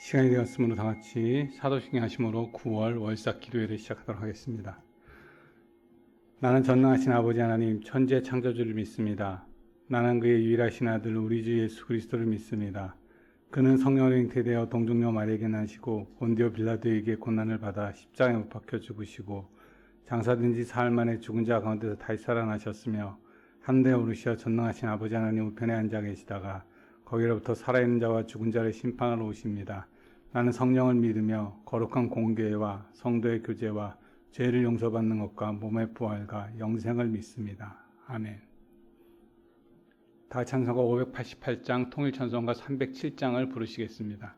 시간이 되었으므로 다 같이 사도신경 하심으로 9월 월삭 기도회를 시작하도록 하겠습니다. 나는 전능하신 아버지 하나님 천지의 창조주를 믿습니다. 나는 그의 유일하신 아들 우리 주 예수 그리스도를 믿습니다. 그는 성령으로 잉태되어 동정녀 마리아에게 나시고 본디오 빌라도에게 고난을 받아 십자가에 못 박혀 죽으시고 장사된 지 사흘 만에 죽은 자 가운데서 다시 살아나셨으며 하늘에 오르시어 전능하신 아버지 하나님 우편에 앉아 계시다가 거기로부터 살아있는 자와 죽은 자를 심판하러 오십니다. 나는 성령을 믿으며 거룩한 공교회와 성도의 교제와 죄를 용서받는 것과 몸의 부활과 영생을 믿습니다. 아멘. 다 찬송가 588장, 통일찬송가 307장을 부르시겠습니다.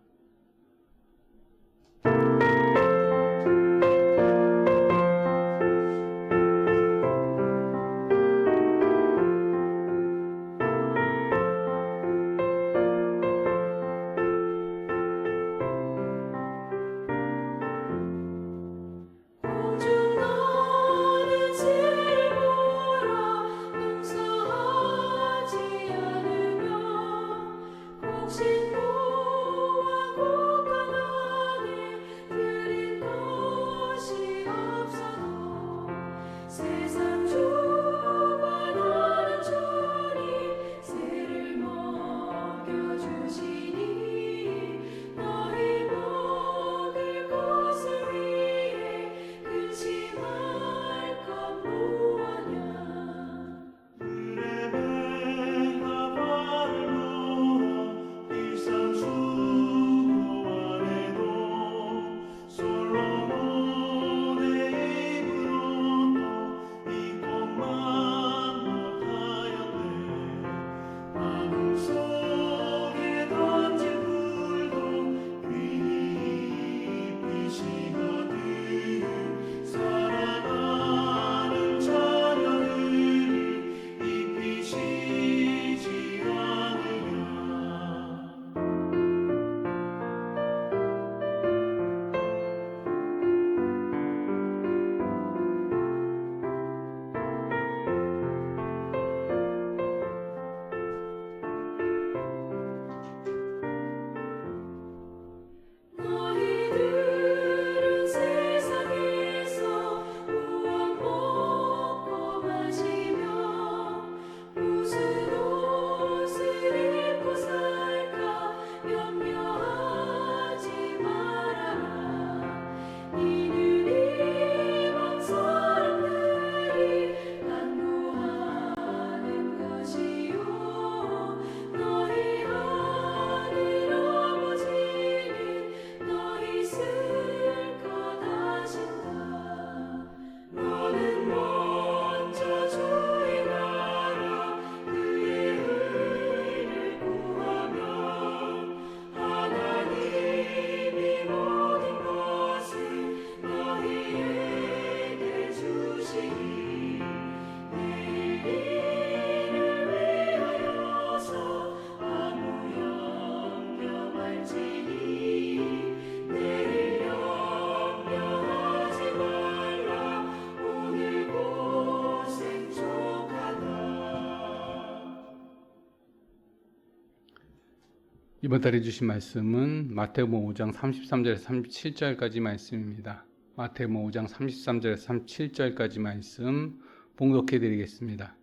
이번 달에 주신 말씀은 마태복음 5장 33절에서 37절까지 말씀입니다. 마태복음 5장 33절에서 37절까지 말씀 봉독해 드리겠습니다.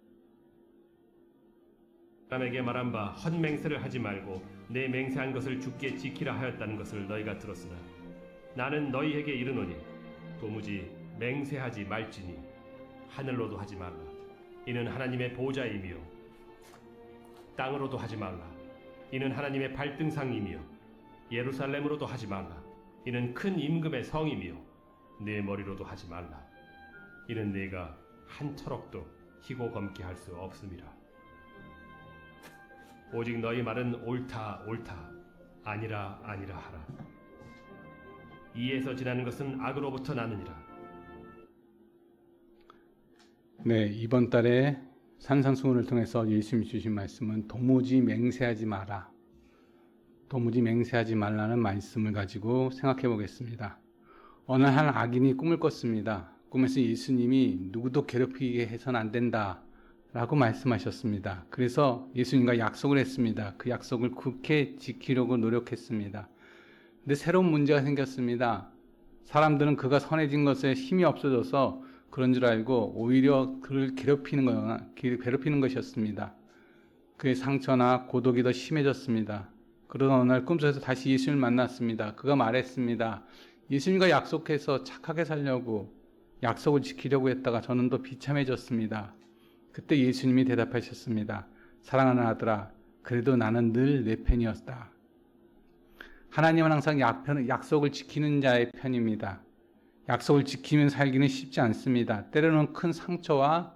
사람에게 말한 바 헛맹세를 하지 말고 내 맹세한 것을 주께 지키라 하였다는 것을 너희가 들었으나 나는 너희에게 이르노니 도무지 맹세하지 말지니 하늘로도 하지 말라. 이는 하나님의 보좌이며 땅으로도 하지 말라. 이는 하나님의 발등상이며 예루살렘으로도 하지 말라. 이는 큰 임금의 성이며 내 머리로도 하지 말라. 이는 네가 한 터럭도 희고 검게 할 수 없음이라. 오직 너희 말은 옳다 옳다 아니라 아니라 하라. 이에서 지나는 것은 악으로부터 나느니라. 네, 이번 달에 산상수훈을 통해서 예수님이 주신 말씀은 도무지 맹세하지 마라. 도무지 맹세하지 말라는 말씀을 가지고 생각해 보겠습니다. 어느 한 악인이 꿈을 꿨습니다. 꿈에서 예수님이 누구도 괴롭히게 해서는 안 된다 라고 말씀하셨습니다. 그래서 예수님과 약속을 했습니다. 그 약속을 굳게 지키려고 노력했습니다. 근데 새로운 문제가 생겼습니다. 사람들은 그가 선해진 것에 힘이 없어져서 그런 줄 알고 오히려 그를 괴롭히는 것이었습니다. 그의 상처나 고독이 더 심해졌습니다. 그러던 어느 날 꿈속에서 다시 예수님을 만났습니다. 그가 말했습니다. 예수님과 약속해서 착하게 살려고 약속을 지키려고 했다가 저는 더 비참해졌습니다. 그때 예수님이 대답하셨습니다. 사랑하는 아들아, 그래도 나는 늘 내 편이었다. 하나님은 항상 약속을 지키는 자의 편입니다. 약속을 지키면 살기는 쉽지 않습니다. 때로는 큰 상처와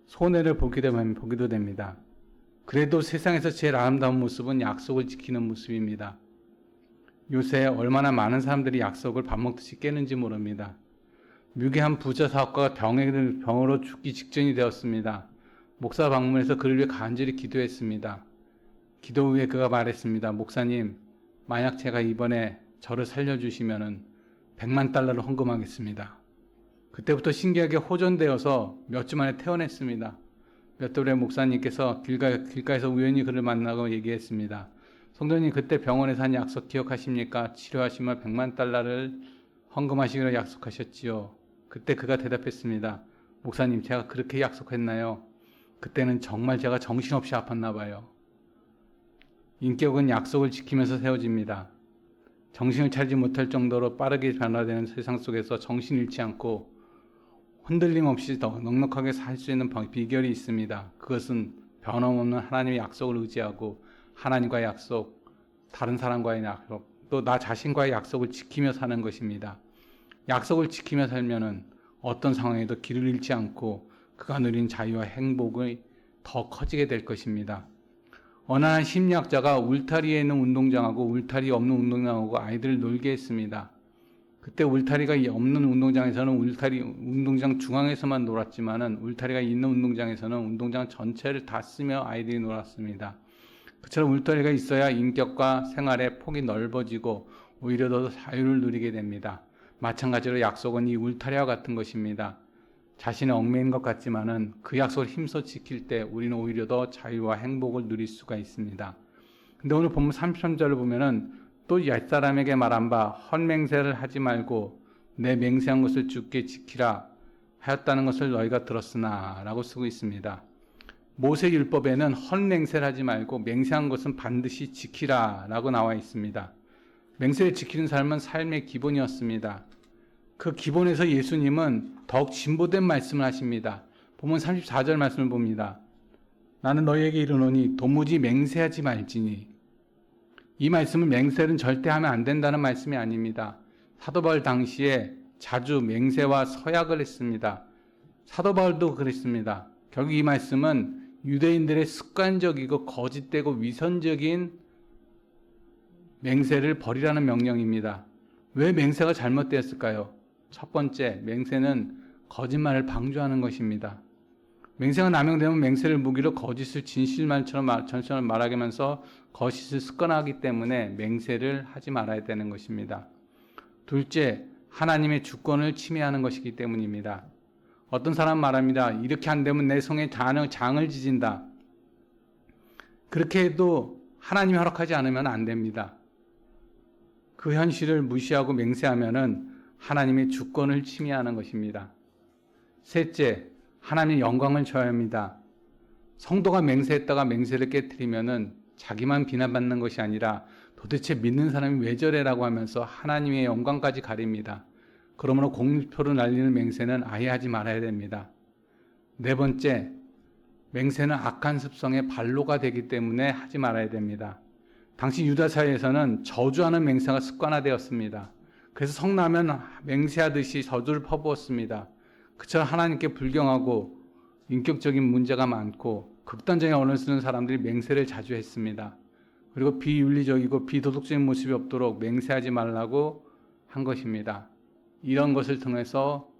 손해를 보기도 됩니다. 그래도 세상에서 제일 아름다운 모습은 약속을 지키는 모습입니다. 요새 얼마나 많은 사람들이 약속을 밥 먹듯이 깨는지 모릅니다. 미국의 한 부자 사업가가 병으로 죽기 직전이 되었습니다. 목사 방문해서 그를 위해 간절히 기도했습니다. 기도 후에 그가 말했습니다. 목사님, 만약 제가 이번에 저를 살려주시면 100만 달러를 헌금하겠습니다. 그때부터 신기하게 호전되어서 몇 주 만에 퇴원했습니다. 몇 달 후에 목사님께서 길가에서 우연히 그를 만나고 얘기했습니다. 성도님, 그때 병원에서 한 약속 기억하십니까? 치료하시면 100만 달러를 헌금하시기로 약속하셨지요. 그때 그가 대답했습니다. 목사님, 제가 그렇게 약속했나요? 그때는 정말 제가 정신없이 아팠나 봐요. 인격은 약속을 지키면서 세워집니다. 정신을 차리지 못할 정도로 빠르게 변화되는 세상 속에서 정신 잃지 않고 흔들림 없이 더 넉넉하게 살 수 있는 비결이 있습니다. 그것은 변함없는 하나님의 약속을 의지하고 하나님과의 약속, 다른 사람과의 약속, 또 나 자신과의 약속을 지키며 사는 것입니다. 약속을 지키며 살면은 어떤 상황에도 길을 잃지 않고 그가 누린 자유와 행복이 더 커지게 될 것입니다. 어느 한 심리학자가 울타리에 있는 운동장하고 울타리 없는 운동장하고 아이들을 놀게 했습니다. 그때 울타리가 없는 운동장에서는 운동장 중앙에서만 놀았지만은 울타리가 있는 운동장에서는 운동장 전체를 다 쓰며 아이들이 놀았습니다. 그처럼 울타리가 있어야 인격과 생활의 폭이 넓어지고 오히려 더 자유를 누리게 됩니다. 마찬가지로 약속은 이 울타리와 같은 것입니다. 자신의 얽매인 것 같지만은 그 약속을 힘써 지킬 때 우리는 오히려 더 자유와 행복을 누릴 수가 있습니다. 근데 오늘 본문 33절을 보면은 또 옛사람에게 말한 바 헛맹세를 하지 말고 내 맹세한 것을 주께 지키라 하였다는 것을 너희가 들었으나 라고 쓰고 있습니다. 모세율법에는 헛맹세를 하지 말고 맹세한 것은 반드시 지키라 라고 나와 있습니다. 맹세를 지키는 삶은 삶의 기본이었습니다. 그 기본에서 예수님은 더욱 진보된 말씀을 하십니다. 보면 34절 말씀을 봅니다. 나는 너희에게 이르노니 도무지 맹세하지 말지니. 이 말씀은 맹세는 절대 하면 안 된다는 말씀이 아닙니다. 사도 바울 당시에 자주 맹세와 서약을 했습니다. 사도 바울도 그랬습니다. 결국 이 말씀은 유대인들의 습관적이고 거짓되고 위선적인 맹세를 버리라는 명령입니다. 왜 맹세가 잘못되었을까요? 첫 번째, 맹세는 거짓말을 방조하는 것입니다. 맹세가 남용되면 맹세를 무기로 거짓을 진실만처럼 말하게 하면서 거짓을 습관화하기 때문에 맹세를 하지 말아야 되는 것입니다. 둘째, 하나님의 주권을 침해하는 것이기 때문입니다. 어떤 사람 말합니다. 이렇게 안 되면 내 성에 장을 지진다. 그렇게 해도 하나님이 허락하지 않으면 안 됩니다. 그 현실을 무시하고 맹세하면은 하나님의 주권을 침해하는 것입니다. 셋째, 하나님의 영광을 줘야 합니다. 성도가 맹세했다가 맹세를 깨트리면은 자기만 비난받는 것이 아니라 도대체 믿는 사람이 왜 저래라고 하면서 하나님의 영광까지 가립니다. 그러므로 공표로 날리는 맹세는 아예 하지 말아야 됩니다. 네 번째, 맹세는 악한 습성의 발로가 되기 때문에 하지 말아야 됩니다. 당시 유다 사회에서는 저주하는 맹세가 습관화되었습니다. 그래서 성나면 맹세하듯이 저주를 퍼부었습니다. 그처럼 하나님께 불경하고 인격적인 문제가 많고 극단적인 언어를 쓰는 사람들이 맹세를 자주 했습니다. 그리고 비윤리적이고 비도덕적인 모습이 없도록 맹세하지 말라고 한 것입니다. 이런 것을 통해서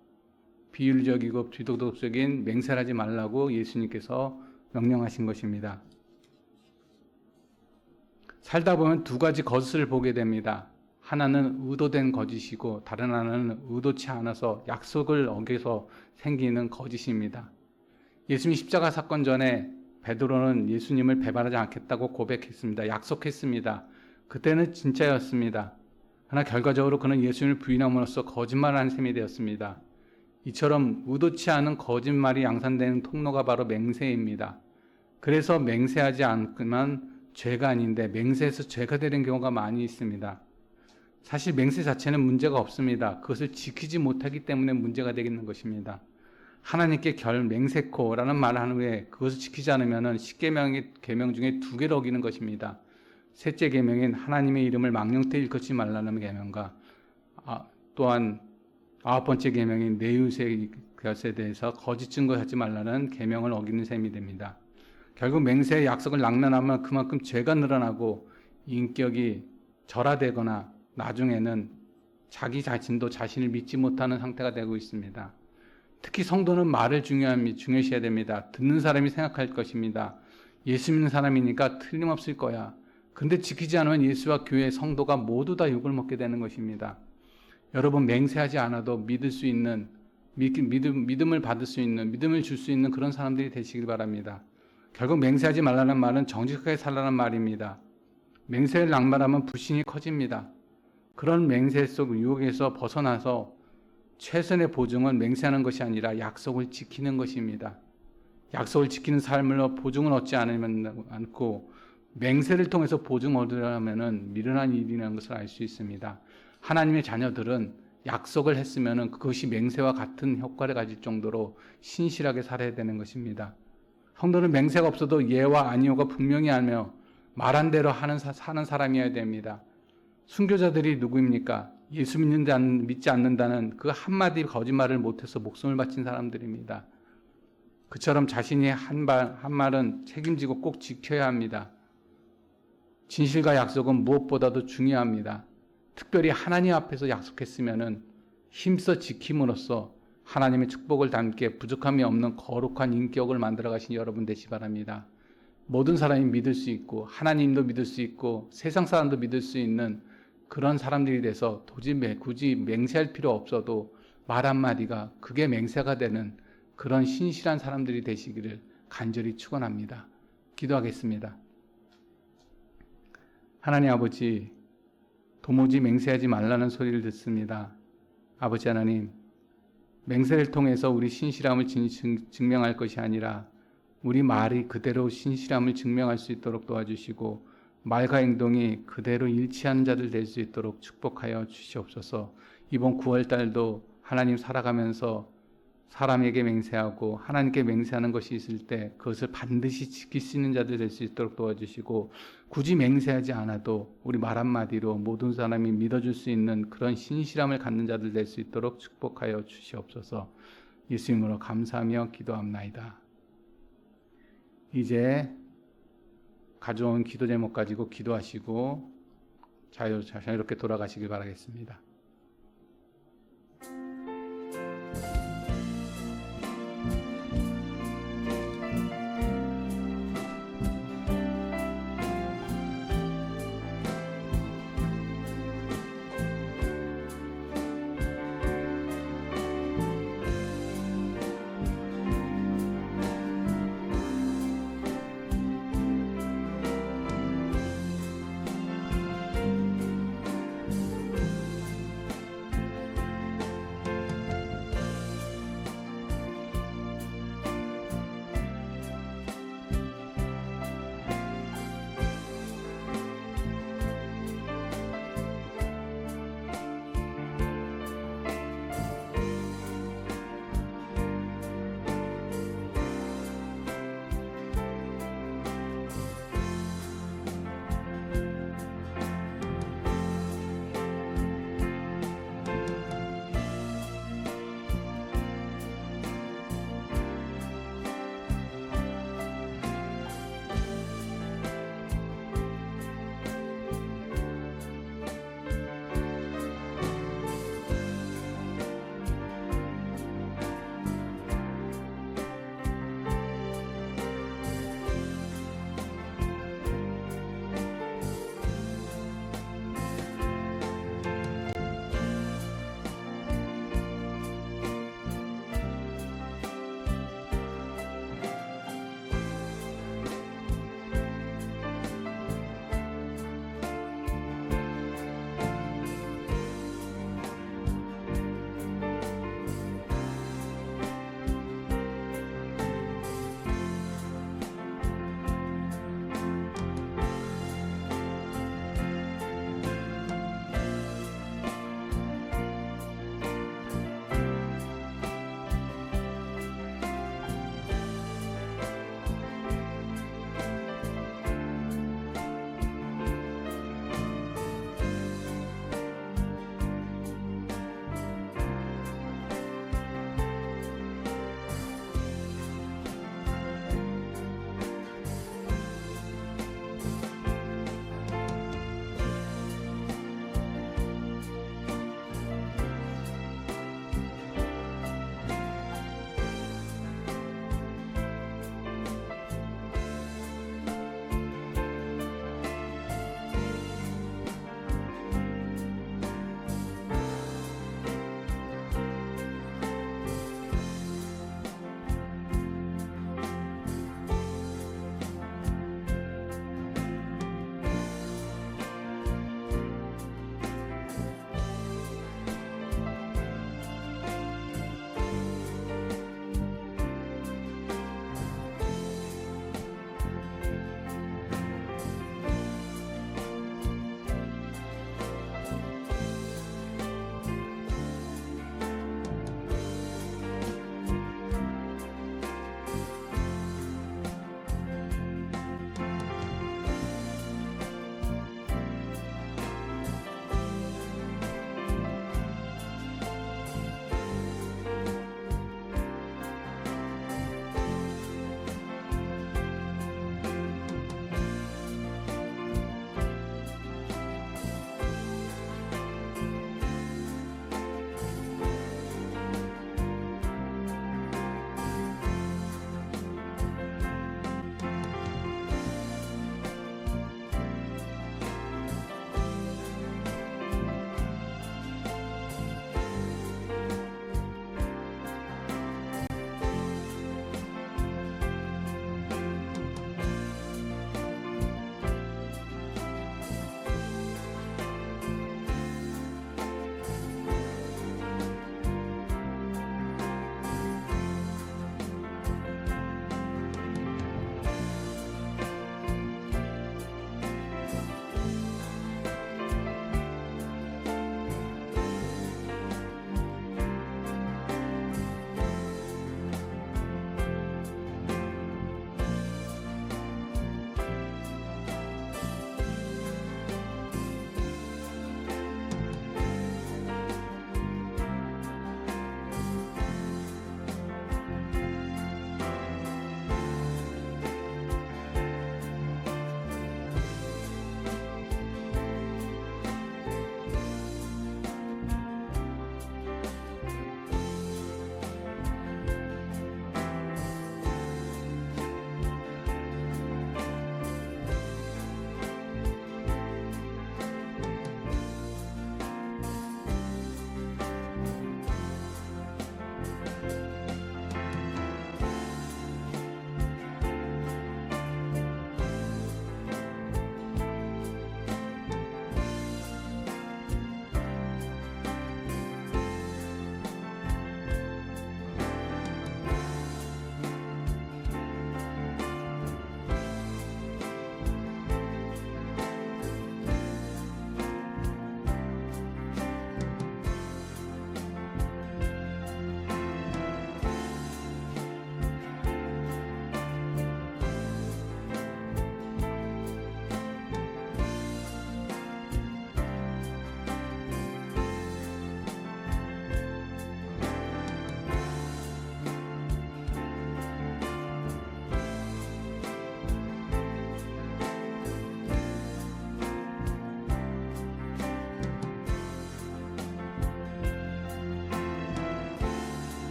비윤리적이고 비도덕적인 맹세를 하지 말라고 예수님께서 명령하신 것입니다. 살다 보면 두 가지 거짓을 보게 됩니다. 하나는 의도된 거짓이고 다른 하나는 의도치 않아서 약속을 어겨서 생기는 거짓입니다. 예수님 십자가 사건 전에 베드로는 예수님을 배반하지 않겠다고 고백했습니다. 약속했습니다. 그때는 진짜였습니다. 그러나 결과적으로 그는 예수님을 부인함으로써 거짓말을 한 셈이 되었습니다. 이처럼 의도치 않은 거짓말이 양산되는 통로가 바로 맹세입니다. 그래서 맹세하지 않으면 죄가 아닌데 맹세해서 죄가 되는 경우가 많이 있습니다. 사실 맹세 자체는 문제가 없습니다. 그것을 지키지 못하기 때문에 문제가 되겠는 것입니다. 하나님께 맹세코라는 말을 한 후에 그것을 지키지 않으면 10계명의 계명 중에 2개를 어기는 것입니다. 셋째 계명인 하나님의 이름을 망령되이 일컫지 말라는 계명과 또한 9번째 계명인 내 이웃의 것에 대해서 거짓 증거하지 말라는 계명을 어기는 셈이 됩니다. 결국 맹세의 약속을 낭면하면 그만큼 죄가 늘어나고 인격이 절하되거나 나중에는 자기 자신도 자신을 믿지 못하는 상태가 되고 있습니다. 특히 성도는 말을 중요시해야 됩니다. 듣는 사람이 생각할 것입니다. 예수 믿는 사람이니까 틀림없을 거야. 근데 지키지 않으면 예수와 교회 성도가 모두 다 욕을 먹게 되는 것입니다. 여러분 맹세하지 않아도 믿을 수 있는 믿음을 받을 수 있는 믿음을 줄 수 있는 그런 사람들이 되시길 바랍니다. 결국 맹세하지 말라는 말은 정직하게 살라는 말입니다. 맹세를 낭만하면 불신이 커집니다. 그런 맹세 속 유혹에서 벗어나서 최선의 보증은 맹세하는 것이 아니라 약속을 지키는 것입니다. 약속을 지키는 삶으로 보증을 얻지 않고 맹세를 통해서 보증 얻으려면 미련한 일이라는 것을 알 수 있습니다. 하나님의 자녀들은 약속을 했으면 그것이 맹세와 같은 효과를 가질 정도로 신실하게 살아야 되는 것입니다. 성도는 맹세가 없어도 예와 아니오가 분명히 알며 말한 대로 사는 사람이어야 됩니다. 순교자들이 누구입니까? 예수 믿지 않는다는 그 한마디 거짓말을 못해서 목숨을 바친 사람들입니다. 그처럼 자신이 한 말은 책임지고 꼭 지켜야 합니다. 진실과 약속은 무엇보다도 중요합니다. 특별히 하나님 앞에서 약속했으면 힘써 지킴으로써 하나님의 축복을 담게 부족함이 없는 거룩한 인격을 만들어 가신 여러분 되시 바랍니다. 모든 사람이 믿을 수 있고 하나님도 믿을 수 있고 세상 사람도 믿을 수 있는 그런 사람들이 돼서 굳이 맹세할 필요 없어도 말 한마디가 그게 맹세가 되는 그런 신실한 사람들이 되시기를 간절히 축원합니다. 기도하겠습니다. 하나님 아버지, 도무지 맹세하지 말라는 소리를 듣습니다. 아버지 하나님, 맹세를 통해서 우리 신실함을 증명할 것이 아니라 우리 말이 그대로 신실함을 증명할 수 있도록 도와주시고 말과 행동이 그대로 일치하는 자들 될 수 있도록 축복하여 주시옵소서. 이번 9월달도 하나님 살아가면서 사람에게 맹세하고 하나님께 맹세하는 것이 있을 때 그것을 반드시 지킬 수 있는 자들 될 수 있도록 도와주시고 굳이 맹세하지 않아도 우리 말 한마디로 모든 사람이 믿어줄 수 있는 그런 신실함을 갖는 자들 될 수 있도록 축복하여 주시옵소서. 예수님으로 감사하며 기도합나이다. 이제 가져온 기도 제목 가지고 기도하시고 자유롭게 돌아가시길 바라겠습니다.